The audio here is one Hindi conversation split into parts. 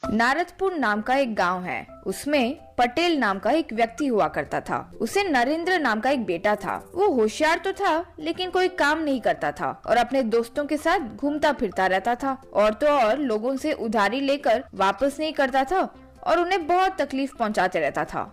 नारदपुर नाम का एक गांव है। उसमें पटेल नाम का एक व्यक्ति हुआ करता था। उसे नरेंद्र नाम का एक बेटा था। वो होशियार तो था लेकिन कोई काम नहीं करता था और अपने दोस्तों के साथ घूमता फिरता रहता था। और तो और लोगों से उधारी लेकर वापस नहीं करता था और उन्हें बहुत तकलीफ पहुंचाते रहता था।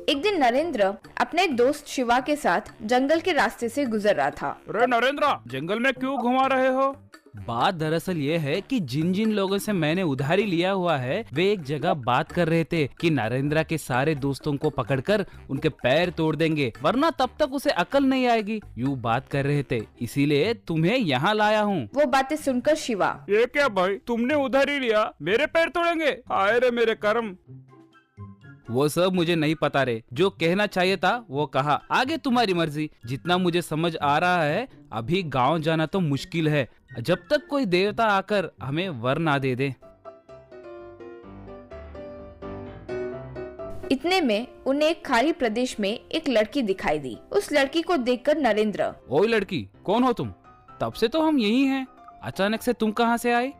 एक दिन नरेंद्र अपने दोस्त शिवा के साथ जंगल के रास्ते से गुजर रहा था। अरे नरेंद्र, जंगल में क्यों घुमा रहे हो? बात दरअसल ये है कि जिन जिन लोगों से मैंने उधारी लिया हुआ है वे एक जगह बात कर रहे थे कि नरेंद्र के सारे दोस्तों को पकड़कर उनके पैर तोड़ देंगे वरना तब तक उसे अकल नहीं आएगी। यूँ बात कर रहे थे, इसीलिए तुम्हें यहाँ लाया हूँ। वो बातें सुनकर शिवा, ये क्या भाई, तुमने उधारी लिया, मेरे पैर तोड़ेंगे? हाय रे मेरे कर्म। वो सब मुझे नहीं पता रे, जो कहना चाहिए था वो कहा, आगे तुम्हारी मर्जी। जितना मुझे समझ आ रहा है अभी गांव जाना तो मुश्किल है जब तक कोई देवता आकर हमें वर ना दे दे। इतने में उन्हें एक खाली प्रदेश में एक लड़की दिखाई दी। उस लड़की को देखकर नरेंद्र, ओए लड़की, कौन हो तुम? तब से तो हम यही हैं, अचानक से तुम कहाँ से आए?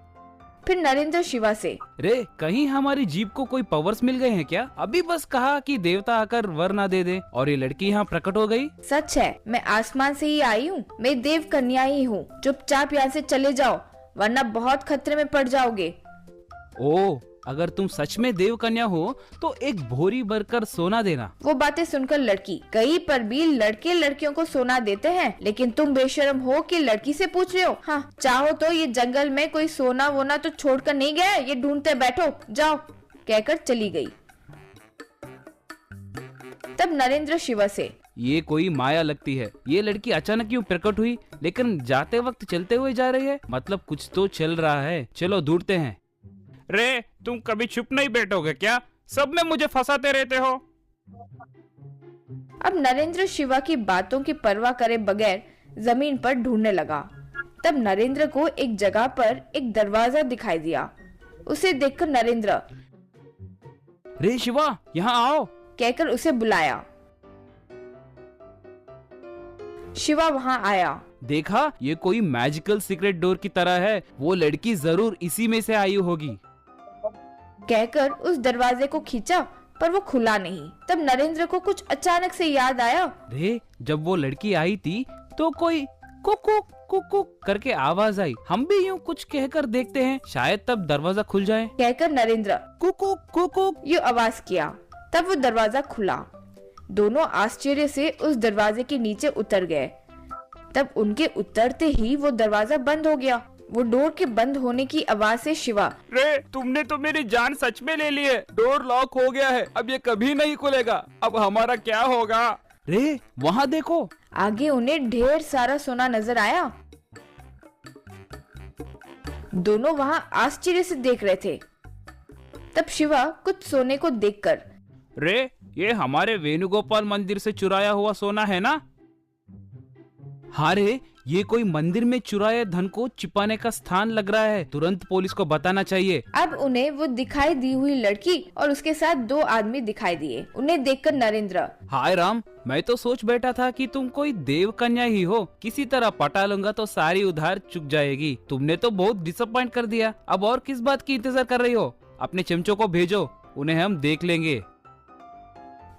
फिर नरेंद्र शिवा से, रे कहीं हमारी जीप को कोई पावर्स मिल गए हैं क्या? अभी बस कहा कि देवता आकर वर ना दे दे और ये लड़की यहाँ प्रकट हो गई। सच है, मैं आसमान से ही आई हूँ, मैं देव कन्या ही हूँ। चुपचाप यहाँ से चले जाओ वरना बहुत खतरे में पड़ जाओगे। ओ, अगर तुम सच में देव कन्या हो तो एक भोरी भरकर सोना देना। वो बातें सुनकर लड़की, कहीं पर भी लड़के लड़कियों को सोना देते हैं लेकिन तुम बेशर्म हो कि लड़की से पूछ रहे हो। हाँ, चाहो तो ये जंगल में कोई सोना वोना तो छोड़कर नहीं गया, ये ढूंढते बैठो, जाओ, कहकर चली गई। तब नरेंद्र शिवा से, ये कोई माया लगती है, ये लड़की अचानक क्यों प्रकट हुई लेकिन जाते वक्त चलते हुए जा रही है, मतलब कुछ तो चल रहा है। चलो ढूंढते हैं। रे तुम कभी चुप नहीं बैठोगे क्या? सब में मुझे फंसाते रहते हो। अब नरेंद्र शिवा की बातों की परवाह करे बगैर जमीन पर ढूंढने लगा। तब नरेंद्र को एक जगह पर एक दरवाजा दिखाई दिया। उसे देखकर नरेंद्र, रे शिवा, यहाँ आओ, कहकर उसे बुलाया। शिवा वहाँ आया। देखा, ये कोई मैजिकल सीक्रेट डोर की तरह है, वो लड़की जरूर इसी में से आई होगी, कहकर उस दरवाजे को खींचा पर वो खुला नहीं। तब नरेंद्र को कुछ अचानक से याद आया। रे जब वो लड़की आई थी तो कोई कुकु कुकु करके आवाज आई, हम भी यूँ कुछ कहकर देखते हैं, शायद तब दरवाजा खुल जाए, कहकर नरेंद्र कुकु कुकु यूँ आवाज किया। तब वो दरवाजा खुला। दोनों आश्चर्य से उस दरवाजे के नीचे उतर गए। तब उनके उतरते ही वो दरवाजा बंद हो गया। वो डोर के बंद होने की आवाज से शिवा, रे तुमने तो मेरी जान सच में ले ली है, डोर लॉक हो गया है, अब ये कभी नहीं खुलेगा, अब हमारा क्या होगा? रे वहाँ देखो। आगे उन्हें ढेर सारा सोना नजर आया। दोनों वहाँ आश्चर्य से देख रहे थे। तब शिवा कुछ सोने को देखकर, रे ये हमारे वेणुगोपाल मंदिर से चुराया हुआ सोना है ना? हाँ रे, ये कोई मंदिर में चुराए धन को छिपाने का स्थान लग रहा है, तुरंत पुलिस को बताना चाहिए। अब उन्हें वो दिखाई दी हुई लड़की और उसके साथ दो आदमी दिखाई दिए। उन्हें देखकर नरेंद्र, हाय राम, मैं तो सोच बैठा था कि तुम कोई देव कन्या ही हो, किसी तरह पटा लूंगा तो सारी उधार चुक जाएगी। तुमने तो बहुत डिसअपॉइंट कर दिया, अब और किस बात की इंतजार कर रही हो? अपने चमचों को भेजो, उन्हें हम देख लेंगे।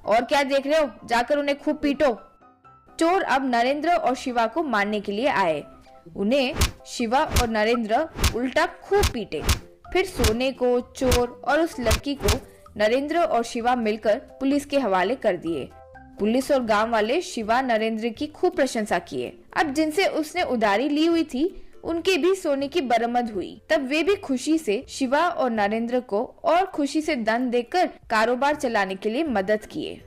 और क्या देख रहे हो, जाकर उन्हें खूब पीटो। चोर अब नरेंद्र और शिवा को मारने के लिए आए। उन्हें शिवा और नरेंद्र उल्टा खूब पीटे। फिर सोने को, चोर और उस लड़की को नरेंद्र और शिवा मिलकर पुलिस के हवाले कर दिए। पुलिस और गांव वाले शिवा नरेंद्र की खूब प्रशंसा किए। अब जिनसे उसने उधारी ली हुई थी उनके भी सोने की बरामद हुई। तब वे भी खुशी से शिवा और नरेंद्र को और खुशी से धन देकर कारोबार चलाने के लिए मदद किए।